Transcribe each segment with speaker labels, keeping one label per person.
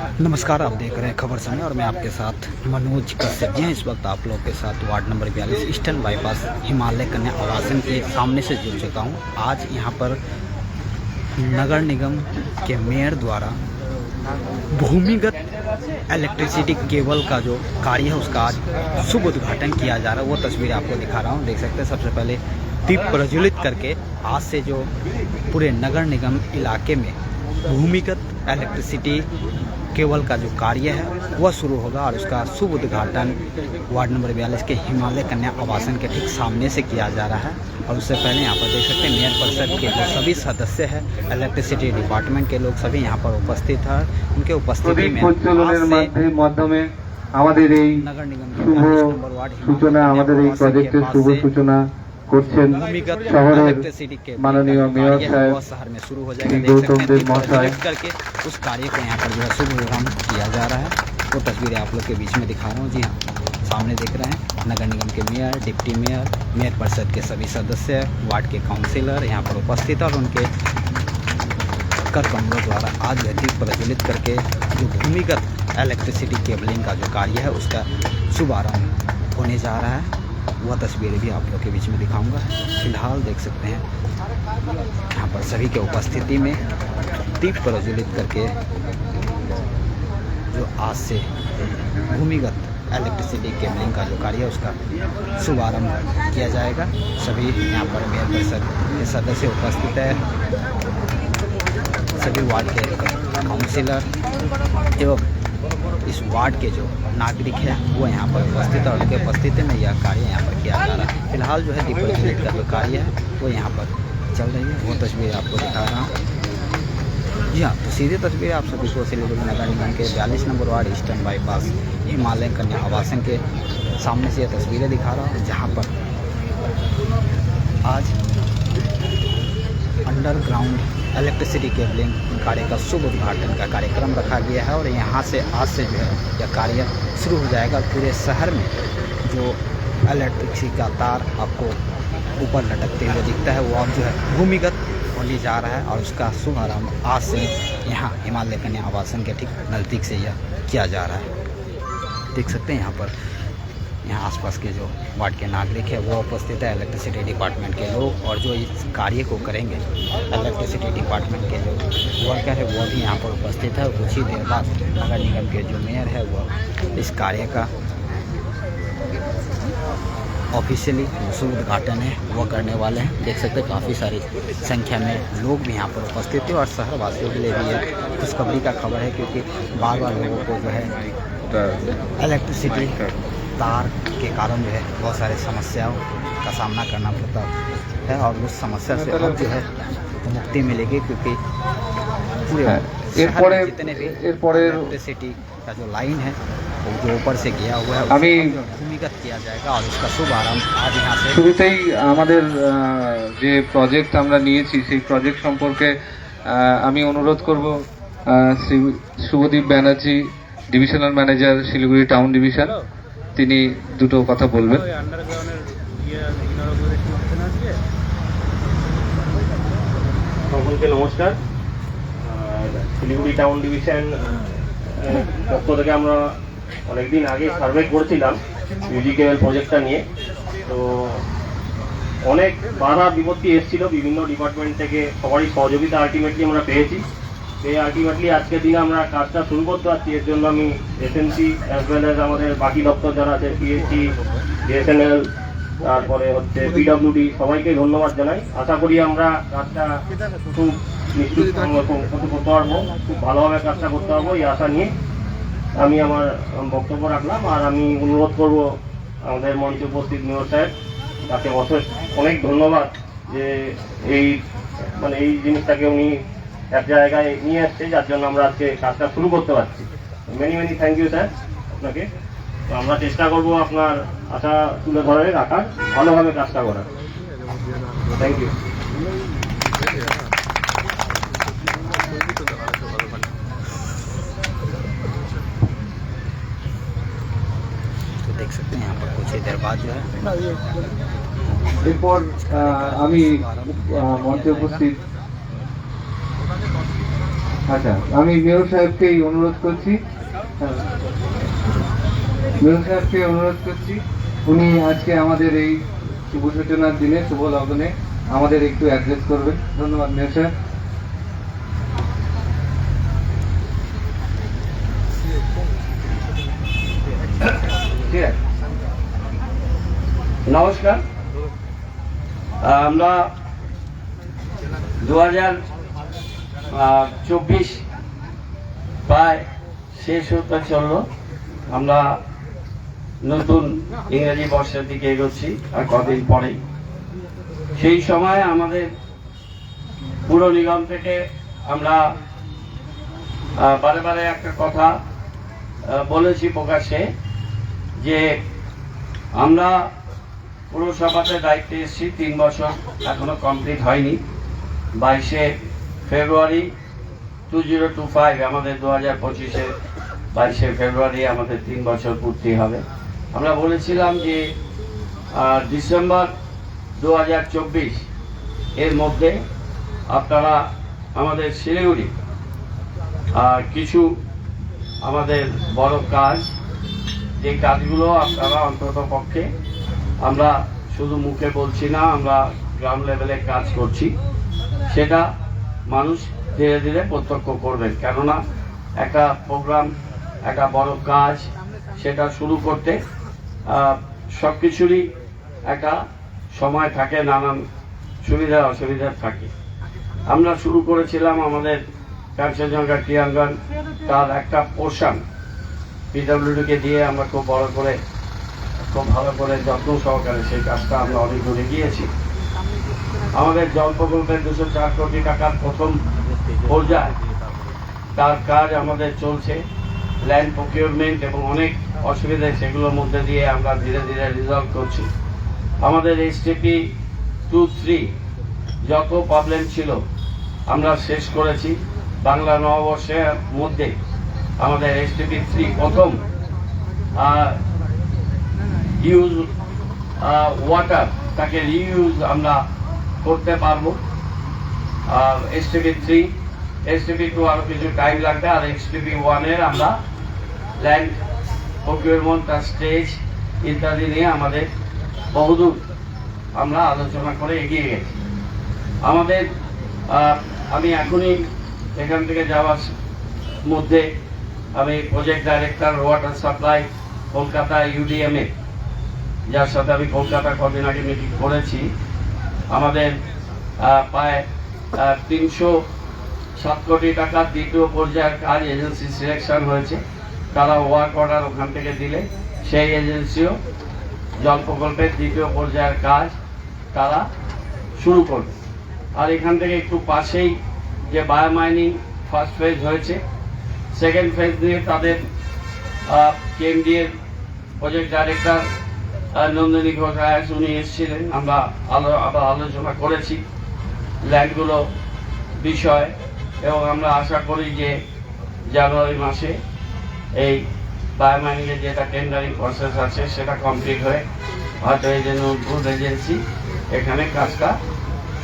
Speaker 1: नमस्कार, आप देख रहे हैं खबर समय और मैं आपके साथ मनोज कश्यप जी हैं। इस वक्त आप लोगों के साथ ward number 42 eastern bypass Himalaya कन्या आवासन के सामने से जुड़ चुका हूं। आज यहां पर नगर निगम के मेयर द्वारा भूमिगत इलेक्ट्रिसिटी केबल का जो कार्य है उसका आज शुभ उद्घाटन किया जा रहा है। वो तस्वीर आपको दिखा रहा हूँ। देख सकते हैं, सबसे पहले दीप प्रज्वलित करके आज से जो पूरे नगर निगम इलाके में भूमिगत इलेक्ट्रिसिटी केबल का जो कार्य है वह शुरू होगा और उसका शुभ उद्घाटन वार्ड नंबर 42 के हिमालय कन्या आवासन के ठीक सामने से किया जा रहा है। और उससे पहले यहाँ पर देख सकते हैं मेयर परिषद के जो सभी सदस्य हैं, इलेक्ट्रिसिटी डिपार्टमेंट के लोग सभी यहाँ पर उपस्थित हैं। उनके उपस्थिति में नगर निगम
Speaker 2: করছেন শহরের মাননীয় মেয়র সাহেব
Speaker 1: शहर में शुरू हो जाएगा। देख सकते हैं प्रोजेक्ट करके उस कार्य को यहाँ पर जो है शुभारंभ किया जा रहा है। वो तस्वीरें आप लोग के बीच में दिखा रहा हूँ। जी हाँ, सामने देख रहे हैं नगर निगम के मेयर, डिप्टी मेयर, मेयर परिषद के सभी सदस्य, वार्ड के काउंसिलर यहाँ पर उपस्थित और उनके कर कमरों द्वारा आज दीप प्रज्वलित करके जो भूमिगत इलेक्ट्रिसिटी केबलिंग का जो कार्य है उसका शुभारंभ होने जा रहा है। वह तस्वीरें भी आप लोग के बीच में दिखाऊंगा। फिलहाल देख सकते हैं यहाँ पर सभी के उपस्थिति में दीप प्रज्वलित करके जो आज से भूमिगत इलेक्ट्रिसिटी केबलिंग का जो कार्य है उसका शुभारंभ किया जाएगा। सभी यहाँ पर मेयर परिषद के सदस्य उपस्थित है, सभी वार्ड के काउंसिलर एवं इस वार्ड के जो नागरिक हैं वो यहाँ पर उपस्थित और उनके उपस्थिति में यह कार्य यहाँ पर किया जा रहा है। फिलहाल जो है दीप प्रज्वलित का जो कार्य है वो यहाँ पर चल रही है। वो तस्वीर आपको दिखा रहा हूँ। जी हाँ, तो सीधी तस्वीर आप सभी को सिलीगुड़ी नगर निगम के 42 number ward eastern bypass Himalaya कन्या आवासन के सामने से यह तस्वीरें दिखा रहा हूँ, जहाँ पर आज अंडरग्राउंड इलेक्ट्रिसिटी केबलिंग कार्य का शुभ उद्घाटन का कार्यक्रम रखा गया है। और यहाँ से आज से जो है यह कार्य शुरू हो जाएगा। पूरे शहर में जो इलेक्ट्रिसिटी का तार आपको ऊपर लटकते हुए दिखता है वो अब जो है भूमिगत होने जा रहा है और उसका शुभारंभ आज से यहाँ हिमालय कन्या आवासन के ठीक नज़दीक से यह किया जा रहा है। देख सकते हैं यहाँ पर यहाँ आसपास के जो वार्ड के नागरिक है वो उपस्थित है, इलेक्ट्रिसिटी डिपार्टमेंट के लोग और जो इस कार्य को करेंगे इलेक्ट्रिसिटी डिपार्टमेंट के जो वर्कर है वो भी यहाँ पर उपस्थित है। कुछ ही देर बाद नगर निगम के जो मेयर है वो इस कार्य का ऑफिशियली शुभ उद्घाटन है वो करने वाले हैं। देख सकते हैं काफ़ी सारी संख्या में लोग भी यहाँ पर उपस्थित हैं और शहर वासियों के लिए भी ये खुशखबरी का खबर है, क्योंकि बार बार लोगों को जो है इलेक्ट्रिसिटी तार के कारण जो है बहुत सारी समस्याओं का सामना करना पड़ता है और उस समस्या से अब जो है मुक्ति मिलेगी, क्योंकि पूरे जितने भी इलेक्ट्रिसिटी का जो लाइन है जो ऊपर से गया हुआ है भूमिगत किया जाएगा और उसका शुभारंभ आज यहाँ से
Speaker 2: শুরুতেই আমাদের যে প্রজেক্ট আমরা নিয়েছি সেই প্রজেক্ট সম্পর্কে আমি অনুরোধ করব Shri Subhadeep Banerjee, divisional manager Siliguri town division, তিনি দুটো কথা বলবেন।
Speaker 3: সকলকে নমস্কার। শিলিগুড়ি টাউন ডিভিশন পক্ষ থেকে আমরা অনেকদিন আগে সার্ভে করেছিলাম মিউজিক্যাল প্রজেক্টটা নিয়ে। তো অনেক বাধা বিপত্তি এসেছিল বিভিন্ন ডিপার্টমেন্ট থেকে, সবারই সহযোগিতা আলটিমেটলি আমরা পেয়েছি। এই আলটিমেটলি আজকের দিনে আমরা কাজটা শুরু করতে পারছি। এর জন্য আমি এসএমসি অ্যাজ ওয়েল অ্যাজ আমাদের বাকি দপ্তর যারা আছে, পিএইচই, বিএসএনএল, তারপরে হচ্ছে পিডব্লিউডি, সবাইকে ধন্যবাদ জানাই। আশা করি আমরা কাজটা খুব নিশ্চিত করতে পারবো, খুব ভালোভাবে কাজটা করতে পারবো এই আশা নিয়ে আমি আমার বক্তব্য রাখলাম। আর আমি অনুরোধ করব আমাদের মঞ্চে উপস্থিত মেয়র সাহেব, তাকে অনেক ধন্যবাদ যে এই জিনিসটাকে উনি এক জায়গায় নিয়ে আসছে, যার জন্য আমরা আজকে কাজটা শুরু করতে পারছি। মেনি থ্যাংক ইউ স্যার আপনাকে। তো আমরা চেষ্টা করব আপনার আশা তুলে ধরে রাখার, ভালোভাবে কাজটা করার। Thank you.
Speaker 1: तो देख सकते हैं यहाँ पर कुछ ही देर बाद जो है
Speaker 2: এরপর আমি মঞ্চে উপস্থিত আচ্ছা, আমি মেয়র সাহেবকেই অনুরোধ করছি, উনি আজকে আমাদের এই শুভ সূচনার দিনে, শুভ লগ্নে আমাদের একটু অ্যাড্রেস করবেন। ধন্যবাদ মেয়র সাহেব।
Speaker 4: নমস্কার। আমরা 2024 প্রায় শেষ হতে চললো। আমরা নতুন ইংরেজি বর্ষের দিকে এগোচ্ছি আর কদিন পরেই। সেই সময় আমাদের পুর নিগম থেকে আমরা বারে বারে একটা কথা বলেছি প্রকাশ্যে, যে আমরা পুরসভাতে দায়িত্বে এসেছি 3 বছর, এখনো কমপ্লিট হয়নি। 22শে ফেব্রুয়ারি 2025 আমাদের 2025-এ 22শে ফেব্রুয়ারি আমাদের 3 বছর পূর্তি হবে। আমরা বলেছিলাম যে ডিসেম্বর 2024 এর মধ্যে আপনারা আমাদের শিলিগুড়ি কিছু আমাদের বড় কাজ, যে কাজগুলো আপনারা অন্তত পক্ষে, আমরা শুধু মুখে বলছি না, আমরা গ্রাউন্ড লেভেলে কাজ করছি, সেটা মানুষ ধীরে ধীরে প্রত্যক্ষ করবেন। কেননা একটা প্রোগ্রাম, একটা বড় কাজ, সেটা শুরু করতে সব কিছুরই একটা সময় থাকে, নানান সুবিধা অসুবিধা থাকে। আমরা শুরু করেছিলাম আমাদের কাঞ্চনজঙ্ঘা ক্রীড়াঙ্গন, তার একটা পোর্শন পিডব্লিউডিকে দিয়ে আমরা খুব বড় করে, খুব ভালো করে যত্ন সহকারে সেই কাজটা আমরা অনেক দূরে গিয়েছি। আমাদের জল প্রকল্পের 204 কোটি টাকার প্রথম পর্যায়, তার কাজ আমাদের চলছে। ল্যান্ড প্রকিউরমেন্ট এবং অনেক অসুবিধা, সেগুলোর মধ্যে দিয়ে আমরা ধীরে ধীরে রিজলভ করছি। আমাদের এসটিপি 2-3 যত প্রবলেম ছিল আমরা শেষ করেছি। বাংলা নববর্ষের মধ্যে আমাদের এসটিপি 3 প্রথম ইউজ ওয়াটার, তাকে রিইউজ আমরা করতে পারবো। এসটিপি 3, এসটিপি 2 আরো কিছু টাইম লাগবে, আর এসটিপি 1-এর আমরা ল্যান্ড প্রকিউরমেন্ট, তার স্টেজ ইত্যাদি নিয়ে আমাদের বহুদূর আমরা আলোচনা করে এগিয়ে গেছি। আমাদের আমি এখনই এখান থেকে যাওয়ার মধ্যে আমি project director water supply Kolkata UDMA, যার সাথে আমি কলকাতা কদিন আগে মিটিং করেছি, আমাদের প্রায় 307 কোটি টাকা দ্বিতীয় পর্যায়ের কাজ এজেন্সি সিলেকশন হয়েছে। তারা ওয়ার্ক অর্ডার ওখান থেকে দিলে সেই এজেন্সিও জল প্রকল্পের দ্বিতীয় পর্যায়ের কাজ তারা শুরু করবে। আর এখান থেকে একটু পাশেই যে বায়োমাইনিং ফার্স্ট ফেজ হয়েছে, সেকেন্ড ফেজ নিয়ে তাদের কেএমডিএর প্রজেক্ট ডাইরেক্টর নন্দিনী ঘোষ আয়াস, উনি এসেছিলেন, আমরা আবার আলোচনা করেছি ল্যান্ডগুলো বিষয়, এবং আমরা আশা করি যে জানুয়ারি মাসে এই বায়োমাইনিংয়ের যেটা টেন্ডারিং প্রসেস আছে সেটা কমপ্লিট হয়ে হয়তো এই যে নতুন এজেন্সি এখানে কাজটা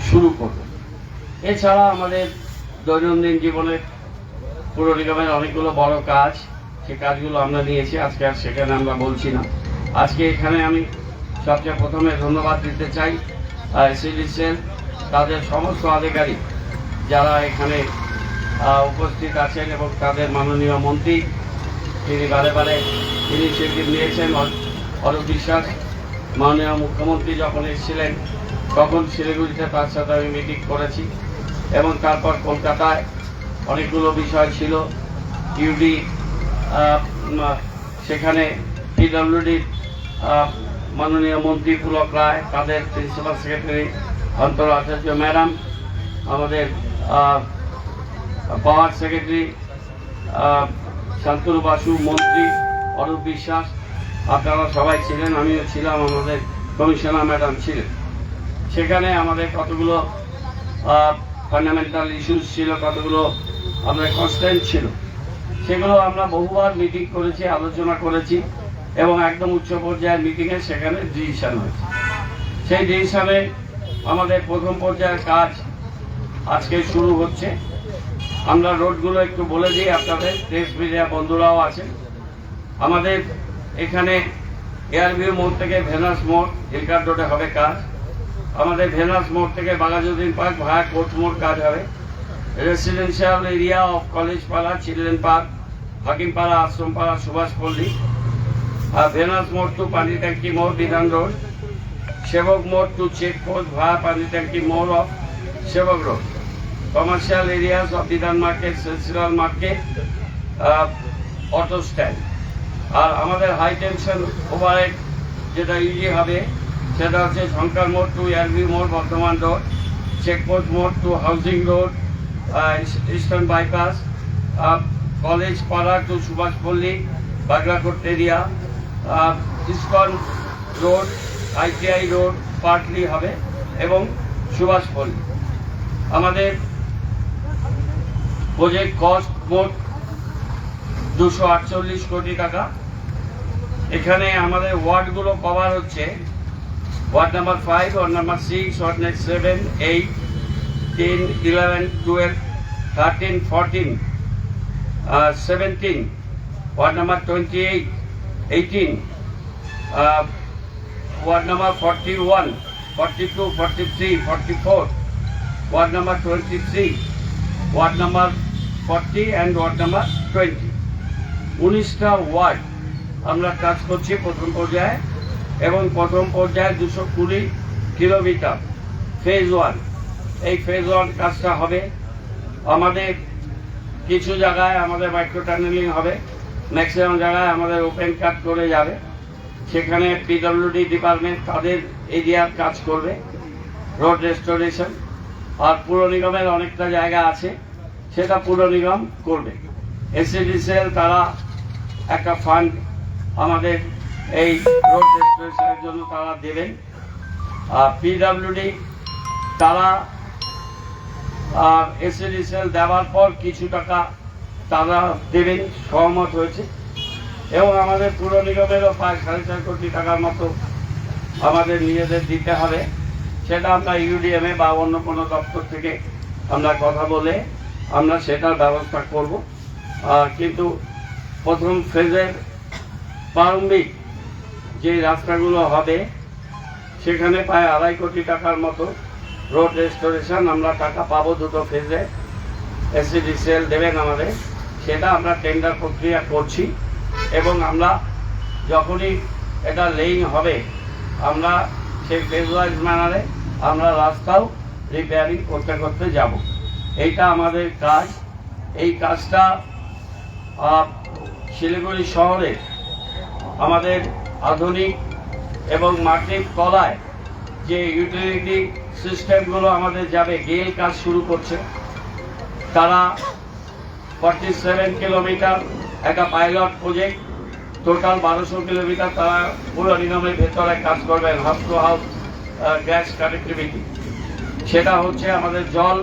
Speaker 4: শুরু করবে। এছাড়া আমাদের দৈনন্দিন জীবনে পুর নিগমের অনেকগুলো বড় কাজ, সে কাজগুলো আমরা নিয়েছি, আজকে আর সেখানে আমরা বলছি না। আজকে এখানে আমি সবচেয়ে প্রথমে ধন্যবাদ দিতে চাই সিডিসিএল, তাদের সমস্ত আধিকারিক যারা এখানে উপস্থিত আছেন, এবং তাদের মাননীয় মন্ত্রী, তিনি বারে বারে ইনিশিয়েটিভ নিয়েছেন। অরূপ বিশ্বাস মাননীয় মুখ্যমন্ত্রী যখন এসেছিলেন তখন শিলিগুড়িতে তার সাথে আমি মিটিং করেছি, এবং তারপর কলকাতায় অনেকগুলো বিষয় ছিল। ইউডি সেখানে পিডব্লিউডির মাননীয় মন্ত্রী পুলক রায়, তাদের প্রিন্সিপাল সেক্রেটারি অন্তর আচার্য ম্যাডাম, আমাদের পাওয়ার সেক্রেটারি শান্তনু বাসু, মন্ত্রী অরূপ বিশ্বাস, আপনারা সবাই ছিলেন, আমিও ছিলাম, আমাদের কমিশনার ম্যাডাম ছিলেন। সেখানে আমাদের কতগুলো ফান্ডামেন্টাল ইস্যুস ছিল, কতগুলো আমাদের কনস্ট্যান্ট ছিল, সেগুলো আমরা বহুবার মিটিং করেছি, আলোচনা করেছি, এবং একদম উচ্চ পর্যায়ের মিটিংয়ে সেখানে ডিসিশন হয়েছে। সেই ডিসিশনে আমাদের প্রথম পর্যায়ের কাজ আজকে শুরু হচ্ছে। আমরা রোডগুলো একটু বলে দিই আপনাদের, প্রেস মিডিয়া বন্ধুরাও আছেন। আমাদের এখানে এয়ারভিউ মোড় থেকে ভেনাস মোড় হিলকার রোডে হবে কাজ। আমাদের ভেনাস মোড় থেকে বাঘাযতীন পার্ক ভায়া কোর্ট মোড় কাজ হবে। Residential area of Collegepara, children park, Hakimpara, Ashrampara, Subhashpally, Venus মোড় টু পানি ট্যাঙ্কি মোড়, বিধান রোড, সেবক মোড় টু চেকপোস্ট ভায়া পানি ট্যাঙ্কি More off Sevoke road, commercial areas of Bidhan market, central market, auto stand. আর আমাদের হাই টেনশন ওভারহেড যেটা ইজি হবে সেটা হচ্ছে Jhankar More to Airview More, Bardhaman road, checkpost More to housing road, eastern bypass, college Para to Subhashpally, Bagrakot area, ISKCON road, ITI road partly হবে এবং সুভাষপল্লী। আমাদের প্রজেক্ট কস্ট মোট 248 কোটি টাকা। এখানে আমাদের ওয়ার্ডগুলো কভার হচ্ছে ward number 5, ward number 6, ward number 7, 8, 10, 11, 12, 13, 14, 17, ward number 28, 18, ward number 41, 42, 43, 44, ward number 23, ward number 40 and ward number 20। 19টা ওয়ার্ড আমরা কাজ করছি প্রথম পর্যায়ে, এবং প্রথম পর্যায়ে 220 কিলোমিটার ফেজ 1। এই ফেজ 1 কাজটা হবে। আমাদের কিছু জায়গায় আমাদের মাইক্রো টানেলিং হবে, ম্যাক্সিমাম জায়গায় আমাদের ওপেন কাট করে যাবে। সেখানে পিডব্লিউডি ডিপার্টমেন্ট তাদের এরিয়ার কাজ করবে, রোড রেস্টোরেশন। আর পুর নিগমের অনেকটা জায়গা আছে, সেটা পুর নিগম করবে। এসিডিসিএল তারা একটা ফান্ড আমাদের এই রোড রেস্টোরেশনের জন্য তারা দেবেন। পিডব্লিউডি তারা এসিডিসিএল দেওয়ার পর কিছু টাকা তারা দেবেন, সহমত হয়েছে। এবং আমাদের পুর নিগমেরও প্রায় 4.5 কোটি টাকার মতো আমাদের নিজেদের দিতে হবে। সেটা আমরা ইউডিএমএ বা অন্য কোনো দপ্তর থেকে আমরা কথা বলে আমরা সেটার ব্যবস্থা করব। কিন্তু প্রথম ফেজের প্রারম্ভিক যে রাস্তাগুলো হবে সেখানে প্রায় 2.5 কোটি টাকার মতো রোড রেস্টোরেশন আমরা টাকা পাবো। দুটো ফেজে এসিডিসিএল দেবেন আমাদের, সেটা আমরা টেন্ডার প্রক্রিয়া করছি। এবং আমরা যখনই এটা লেইং হবে আমরা সেই ফেজ ওয়াইজ ম্যানারে আমরা রাস্তাও রিপেয়ারিং করতে করতে যাব। এইটা আমাদের কাজ। এই কাজটা শিলিগুড়ি শহরে আমাদের আধুনিক এবং মাটির তলায় যে ইউটিলিটি সিস্টেমগুলো আমাদের যাবে, গেল কাজ শুরু করছে। তারা 47 কিলোমিটার একটা পাইলট প্রজেক্ট, টোটাল 1200 কিলোমিটার তারা পুরো নিগমের ভেতরে কাজ করবেন, house to house gas connectivity. সেটা হচ্ছে আমাদের জল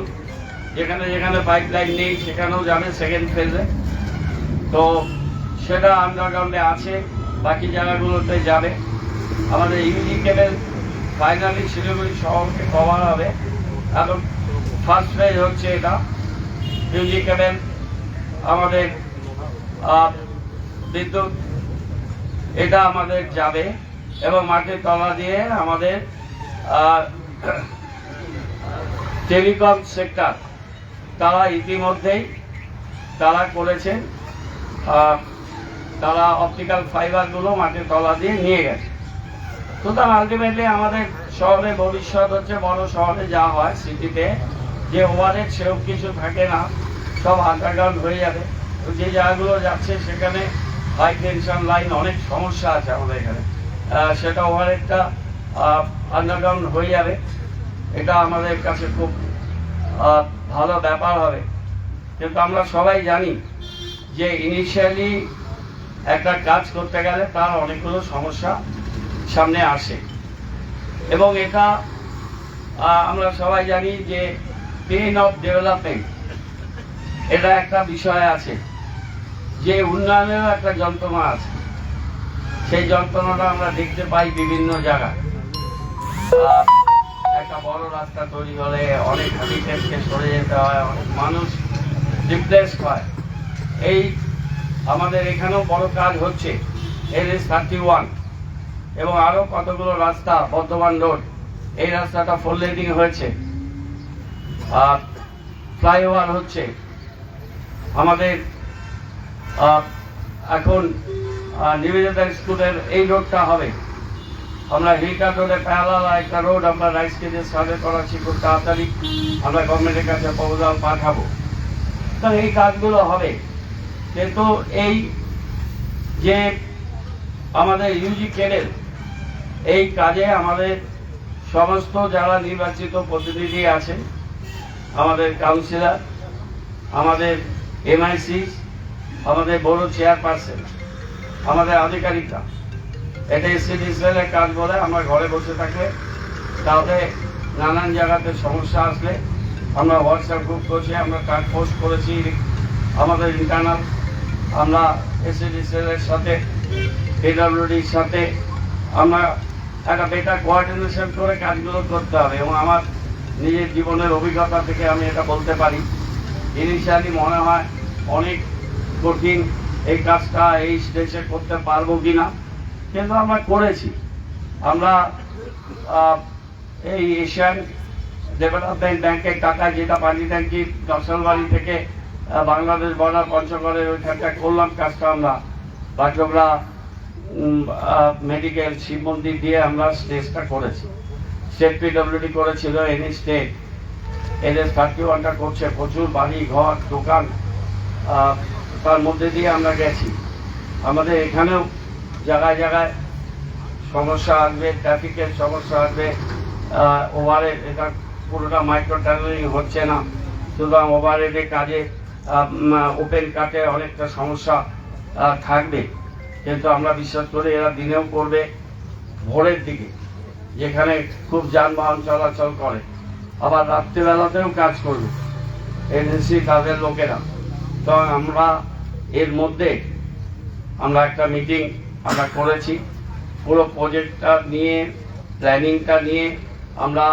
Speaker 4: যেখানে যেখানে পাইপলাইন নেই সেখানেও যাবে সেকেন্ড ফেজে। তো সেটা আন্ডারগ্রাউন্ডে আছে, বাকি জায়গাগুলোতে যাবে। আমাদের ইউজি কেবল ফাইনালি শিলিগুড়ি শহরকে কভার হবে। এখন ফার্স্ট ফেজ হচ্ছে এটা ইউজি কেবল, আমাদের বিদ্যুৎ এটা আমাদের যাবে। এবং মাটির তলা দিয়ে আমাদের টেলিকম সেক্টর তারা ইতিমধ্যেই তারা করেছেন, তারা অপটিক্যাল ফাইবারগুলো মাটির তলা দিয়ে নিয়ে গেছে। সুতরাং আলটিমেটলি আমাদের শহরে ভবিষ্যৎ হচ্ছে, বড় শহরে যা হয় সিটিতে যে ওভারহেড সেরকম কিছু থাকে না, সব আন্ডারগ্রাউন্ড হয়ে যাবে। তো যে জায়গাগুলো যাচ্ছে সেখানে হাই টেনশন লাইন অনেক সমস্যা আছে আমাদের এখানে, সেটা ওভারহেডটা আন্ডারগ্রাউন্ড হয়ে যাবে। এটা আমাদের কাছে খুব ভালো ব্যাপার হবে। কিন্তু আমরা সবাই জানি যে ইনিশিয়ালি একটা কাজ করতে গেলে তার অনেকগুলো সমস্যা সামনে আসে। এবং এটা আমরা সবাই জানি যে পেন অফ ডেভেলপমেন্ট এটা একটা বিষয় আছে, যে উন্নয়নেরও একটা যন্ত্রণা আছে। সেই যন্ত্রণাটা আমরা দেখতে পাই বিভিন্ন জায়গায়। একটা বড় রাস্তা তৈরি হলে অনেক হ্যাবিটেটকে সরে যেতে হয়, অনেক মানুষ রিপ্লেসড হয়। এই আমাদের এখানেও বড় কাজ হচ্ছে NH-31 এবং আরও কতগুলো রাস্তা, বর্ধমান রোড, এই রাস্তাটা 4 লেনিং হয়েছে, ফ্লাইওভার হচ্ছে। আমাদের এখন নিবেদিতা স্কুলের এই রোডটা হবে। আমরা হিলকাট রোডে প্যারালাল একটা রোড আমরা রাইস কেজে সার্ভে করাচ্ছি, খুব তাড়াতাড়ি আমরা গভর্নমেন্টের কাছে প্রপোজাল পাঠাবো। তো এই কাজগুলো হবে, কিন্তু এই যে আমাদের ইউজি ক্যাডেল, এই কাজে আমাদের সমস্ত যারা নির্বাচিত প্রতিনিধি আছে, আমাদের কাউন্সিলর, আমাদের MIC, আমাদের বড় চেয়ারপারসন, আমাদের আধিকারিকরা, এটা এসএডিসিএলের কাজ বলে আমরা ঘরে বসে থাকলে তাহলে নানান জায়গাতে সমস্যা আসলে আমরা হোয়াটসঅ্যাপ গ্রুপ করছি, আমরা কাজ পোস্ট করেছি আমাদের ইন্টারনাল, আমরা এসএডিসিএলের সাথে PWDর সাথে আমরা একটা বেটার কোঅর্ডিনেশন করে কাজগুলো করতে হবে। এবং আমার নিজের জীবনের অভিজ্ঞতা থেকে আমি এটা বলতে পারি, ইনিশিয়ালি মনে হয় অনেক কঠিন এই কাজটা এই স্টেজে করতে পারবো কিনা, কিন্তু আমরা করেছি। আমরা এই এশিয়ান ডেভেলপমেন্ট ব্যাংকের টাকা, যেটা পানি ট্যাঙ্কি নকশালবাড়ি থেকে বাংলাদেশ বর্ডার পঞ্চগড়ের ওইখানটা করলাম কাজটা, আমরা বাগডোগরা মেডিকেল শিব মন্দির দিয়ে আমরা স্টেজটা করেছি। স্টেট PWD করেছিল, এনি স্টেট NH-31টা করছে, প্রচুর বাড়ি ঘর দোকান, তার মধ্যে দিয়ে আমরা গেছি। আমাদের এখানেও জায়গায় জায়গায় সমস্যা আসবে, ট্রাফিকের সমস্যা আসবে, ওভারহেড, এটা পুরোটা মাইক্রো টানেলিং হচ্ছে না, সুতরাং ওভারহেডের কাজে ওপেন কাটে অনেকটা সমস্যা থাকবে। কিন্তু আমরা বিশ্বাস করি এরা দিনেও করবে, ভোরের দিকে যেখানে খুব যানবাহন চলাচল করে, আবার রাত্রিবেলাতেও কাজ করবে এজেন্সি তাদের লোকেরা। তো আমরা এর মধ্যে আমরা একটা মিটিং আমরা করেছি, পুরো প্রজেক্টটা নিয়ে, প্ল্যানিংটা নিয়ে আমরা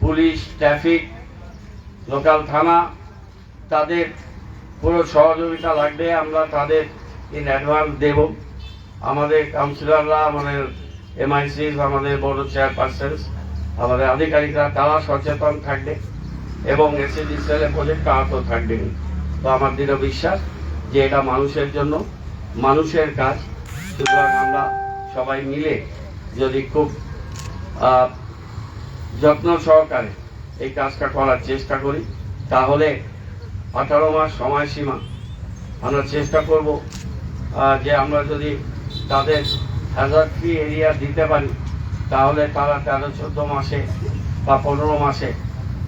Speaker 4: পুলিশ, ট্রাফিক, লোকাল থানা, তাদের পুরো সহযোগিতা লাগবে, আমরা তাদের ইন অ্যাডভান্স দেব। আমাদের কাউন্সিলররা, আমাদের MIC, আমাদের বড় চেয়ারপারসন, আমাদের আধিকারিকরা, তারা সচেতন থাকবে এবং SADCL প্রজেক্টটা আহত থাকবে। তো আমার দৃঢ় বিশ্বাস যে এটা মানুষের জন্য, মানুষের কাজ। সুতরাং আমরা সবাই মিলে যদি খুব যত্ন সহকারে এই কাজটা করার চেষ্টা করি, তাহলে 18 মাস সময়সীমা আমরা চেষ্টা করব যে আমরা যদি তাদের হ্যাজার্ড ফ্রি এরিয়া দিতে পারি, তাহলে তারা 13-14 মাসে বা 15 মাসে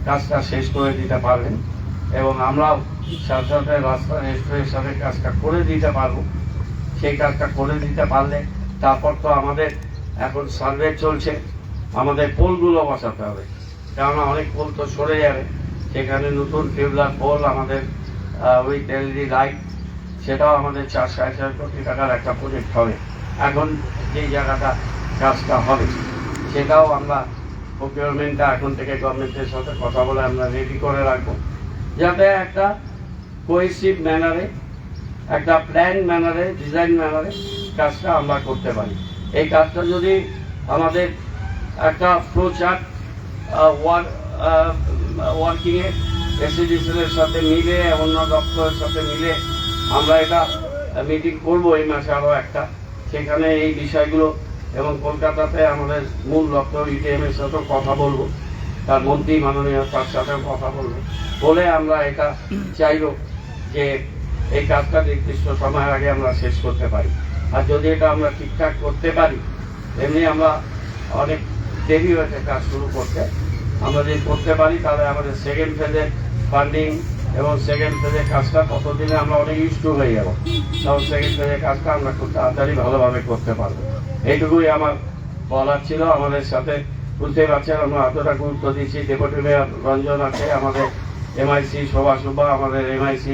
Speaker 4: কাজটা শেষ করে দিতে পারবেন এবং আমরাও সাথে সাথে রাস্তা রেস্টোরেশনের কাজটা করে দিতে পারবো। সেই কাজটা করে দিতে পারলে তারপর তো আমাদের এখন সার্ভে চলছে, আমাদের পোলগুলো বসাতে হবে, কেননা অনেক পোল তো সরে যাবে, সেখানে নতুন টিউবলার পোল, আমাদের উইথ LED লাইট, সেটাও আমাদের 4-4.5 কোটি টাকার একটা প্রজেক্ট হবে। এখন যেই জায়গাটা কাজটা হবে সেটাও আমরা প্রকিউরমেন্টটা এখন থেকে গভর্নমেন্টের সাথে কথা বলে আমরা রেডি করে রাখবো, যাতে একটা কোহেসিভ ম্যানারে, একটা প্ল্যান ম্যানারে, ডিজাইন ম্যানারে কাজটা আমরা করতে পারি। এই কাজটা যদি আমাদের একটা ফ্লো চার্ট ওয়ার্কিংয়ে SADCL সাথে মিলে, অন্য দপ্তরের সাথে মিলে আমরা এটা মিটিং করব এই মাসে আরও একটা, সেখানে এই বিষয়গুলো এবং কলকাতাতে আমাদের মূল দপ্তর ETM-এর সাথেও কথা বলবো, তার মন্ত্রী মাননীয় তার সাথেও কথা বলবো, বলে আমরা এটা চাইব যে এই কাজটা নির্দিষ্ট সময়ের আগে আমরা শেষ করতে পারি। আর যদি এটা আমরা ঠিকঠাক করতে পারি, এমনি আমরা অনেক দেরি হয়েছে কাজ শুরু করতে, আমরা যদি করতে পারি তাহলে আমাদের সেকেন্ড ফেজে ফান্ডিং এবং সেকেন্ড ফেজের কাজটা ততদিনে আমরা অনেক ইউজ হয়ে যাবো, তখন সেকেন্ড ফেজের কাজটা আমরা খুব তাড়াতাড়ি ভালোভাবে করতে পারবো। এইটুকুই আমার বলার ছিল। আমাদের সাথে বুঝতেই পারছেন আমরা এতটা গুরুত্ব দিচ্ছি, ডেপুটি মেয়র রঞ্জন আছে, আমাদের MIC শোভা সুব্বা, আমাদের MIC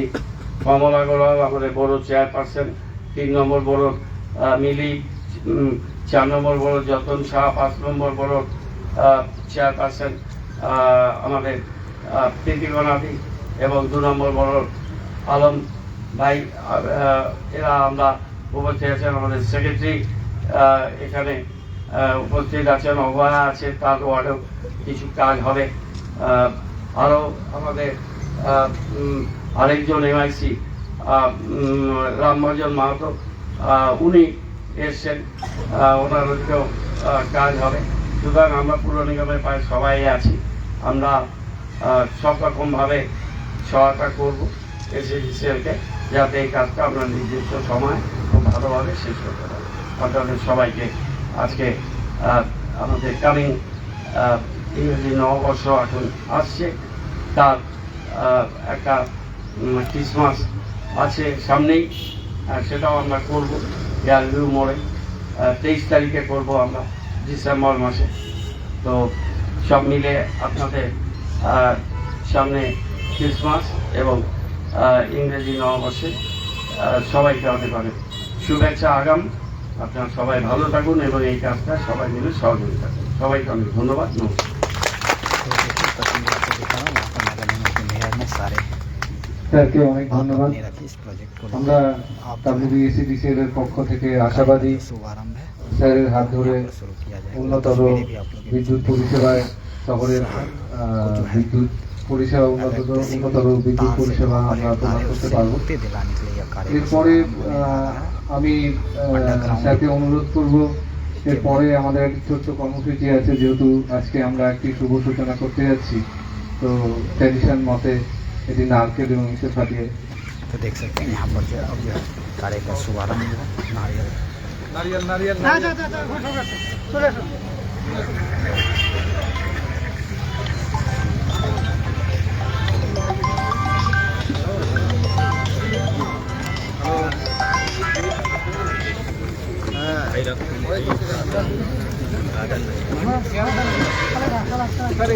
Speaker 4: কমলা গোড়াল, আমাদের বড় চেয়ারপারসন, 3 নম্বর বড় মিলি, 4 নম্বর বড় যতন শাহ, 5 নম্বর বড় চেয়ারপারসন আমাদের প্রীতিগণাদি এবং 2 নম্বর বড় আলম ভাই, এরা আমরা উপস্থিত আছেন। আমাদের সেক্রেটারি এখানে উপস্থিত আছেন, অভয়া আছে, তার ওয়ার্ডেও কিছু কাজ হবে। আরও আমাদের আরেকজন এমআইসি রামভজন মাহাতো, উনি এসছেন, ওনার হচ্ছেও কাজ হবে। সুতরাং আমরা পুর নিগমের প্রায় সবাই আছি। আমরা সব রকমভাবে সহায়তা করব এসএসিসিএলকে, যাতে এই কাজটা আমরা নির্দিষ্ট সময় খুব ভালোভাবে শেষ করতে পারি। আপনাদের সবাইকে আজকে আমাদের কামিং ইংরেজি নববর্ষ এখন আসছে, তার একটা ক্রিসমাস আছে সামনেই, সেটাও আমরা করব গ্যালভিউ মোড়ে। 23 তারিখে করব আমরা ডিসেম্বর মাসে। তো সব মিলে আপনাদের সামনে ক্রিসমাস এবং ইংরেজি নববর্ষে সবাইকে অনেক অনেক শুভেচ্ছা আগাম। আপনারা সবাই ভালো থাকুন এবং এই কাজটা সবাই মিলে সহযোগিতা করুন। সবাইকে অনেক ধন্যবাদ, নমস্কার।
Speaker 2: স্যারকে অনেক ধন্যবাদ। আমরা WBSEDCL এর পক্ষ থেকে আশাবাদী স্যারের হাত ধরে উন্নতর বিদ্যুৎ পরিষেবায় শহরের বিদ্যুৎ পরিষেবা উন্নতর বিদ্যুৎ পরিষেবা আমরা প্রদান করতে পারবো। এরপরে আমি স্যারকে অনুরোধ করব, এরপরে আমাদের একটি ছোট্ট কর্মসূচি আছে, যেহেতু আজকে আমরা একটি শুভ সূচনা করতে যাচ্ছি। তো ট্রেডিশন মতে এটি नारकेल এবং इसे फाटिए।
Speaker 1: तो देख सकते हैं यहाँ पर जो अब जो कार्य का शुभारंभ जो है नारियल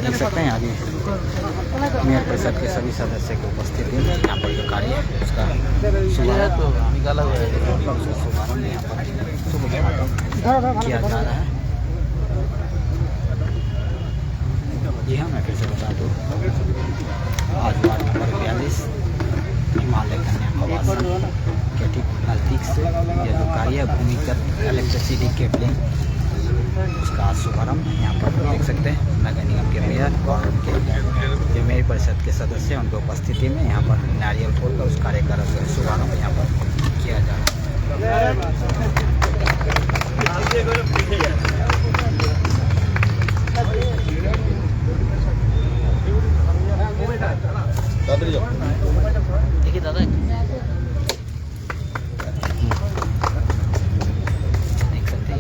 Speaker 1: देख सकते हैं आगे मेयर परिषद के सभी सदस्य की उपस्थिति में यहाँ पर जो कार्य है उसका शुभारंभ यहाँ पर शुभ किया जा रहा है। जी हाँ, मैं फिर से बता दूँ, आज वार्ड नंबर 42 हिमालय कन्या आवासन के ठीक नज़दीक से यह जो कार्य है भूमिगत इलेक्ट्रिसिटी केबलिंग, उसका शुभारंभ यहाँ पर देख सकते हैं नगर निगम के मेयर और उनके जो मेयर परिषद के सदस्य हैं उनकी उपस्थिति में यहाँ पर नारियल फोड़कर उस कार्यक्रम का शुभारंभ यहाँ पर किया जा रहा है। देखिए दादा, देख सकते हैं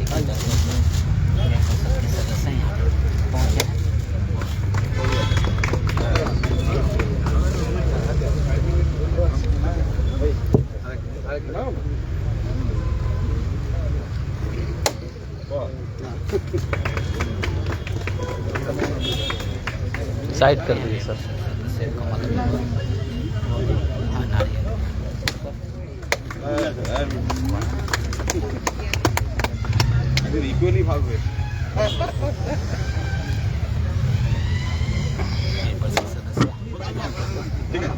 Speaker 1: सदस्य यहाँ पर पहुँचे हैं। साइड कर दीजिए सर।
Speaker 5: इक्वली भाग हुए ठीक है।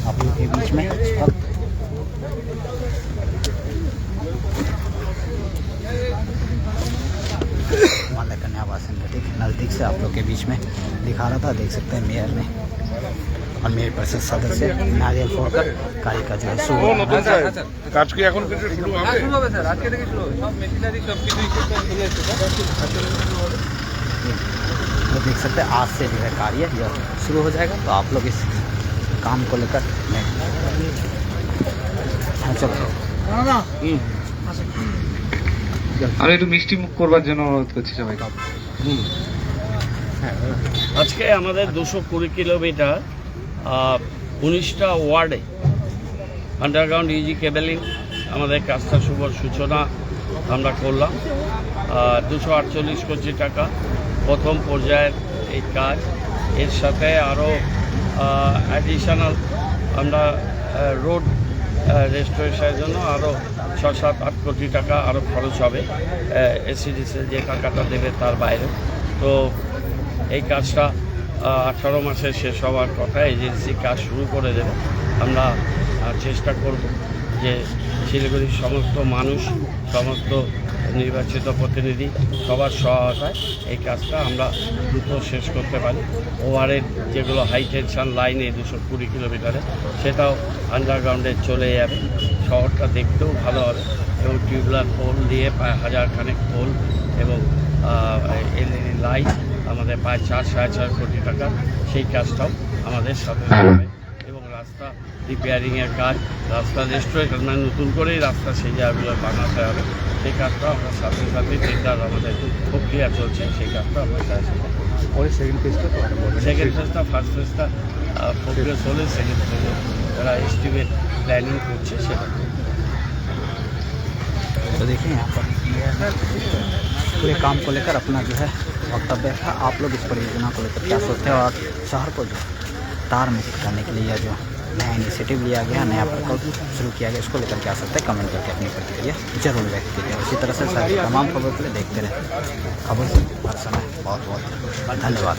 Speaker 1: आप लोग के बीच में हिमालय कन्या आवासन का ठीक नज़दीक से आप लोग के बीच में दिखा रहा था। देख सकते हैं मेयर ने और मेयर परिषद सदस्य नारियल फोड़कर कार्य का जो है
Speaker 5: কাজ কি এখন কিছু শুরু হবে?
Speaker 6: শুরু হবে স্যার, আজকে থেকে শুরু হবে। সব মেশিনারি সব কিছু চলে এসেছে।
Speaker 1: तो देख सकते हैं आज से जो है कार्य यह शुरू हो जाएगा। तो आप लोग इस काम को लेकर चलो
Speaker 2: আমি একটু মিষ্টি মুখ করবার জন্য অনুরোধ করছি সবাইকে।
Speaker 4: আজকে আমাদের 220 কিলোমিটার 19টা ওয়ার্ডে আন্ডারগ্রাউন্ড ইজি কেবেলিং আমাদের কাজটা শুভ সূচনা আমরা করলাম। 248 কোটি টাকা প্রথম পর্যায়ের এই কাজ এর সাথে আরও অ্যাডিশনাল আমরা রোড রেস্টোরেশনের জন্য আরও 6-7-8 কোটি টাকা আরও খরচ হবে এসিডিসি যে টাকাটা দেবে তার বাইরে। তো এই কাজটা 18 মাসে শেষ হওয়ার কথা, এজেন্সি কাজ শুরু করে দেবে। আমরা চেষ্টা করব যে শিলিগুড়ির সমস্ত মানুষ, সমস্ত নির্বাচিত প্রতিনিধি সবার সহায়তায় এই কাজটা আমরা দ্রুত শেষ করতে পারি। ওভারহেড যেগুলো হাই টেনশন লাইনে 220 কিলোমিটারে, সেটাও আন্ডারগ্রাউন্ডে চলে যাবে। শহরটা দেখতেও ভালো হবে এবং টিউবলার পোল দিয়ে প্রায় 1000 খানেক পোল এবং এলইডি লাইট আমাদের প্রায় 4-4.5 কোটি টাকা, সেই কাজটাও আমাদের সাথে হবে। এবং রাস্তা রিপেয়ারিংয়ের কাজ, রাস্তা রেস্টোরেশন মানে নতুন করেই রাস্তা সেই জায়গাগুলো বানাতে হবে, সেই কাজটাও আমরা সাথে সাথে টেন্ডার আমাদের প্রক্রিয়া চলছে, সেই কাজটা আমরা চাইছি। সেকেন্ড ফেজটা ফার্স্ট ফেজটা প্রক্রিয়া চলে, সেকেন্ড ফেজে যারা এস্টিমেট প্ল্যানিং করছে সেটা।
Speaker 1: तो देखिए यहाँ पर पूरे काम को लेकर अपना जो है वक्तव्य था। आप लोग इस परियोजना को लेकर क्या सोचते हैं और शहर को जो तार मुक्त करने के लिए जो नया इनिशिएटिव लिया गया, नया प्रकल्प शुरू किया गया, इसको लेकर क्या सोचते हैं कमेंट करके अपनी प्रतिक्रिया जरूर व्यक्त कीजिए। इसी तरह से शहर की तमाम खबरों के लिए देखते रहें खबर से हर समय। बहुत बहुत धन्यवाद।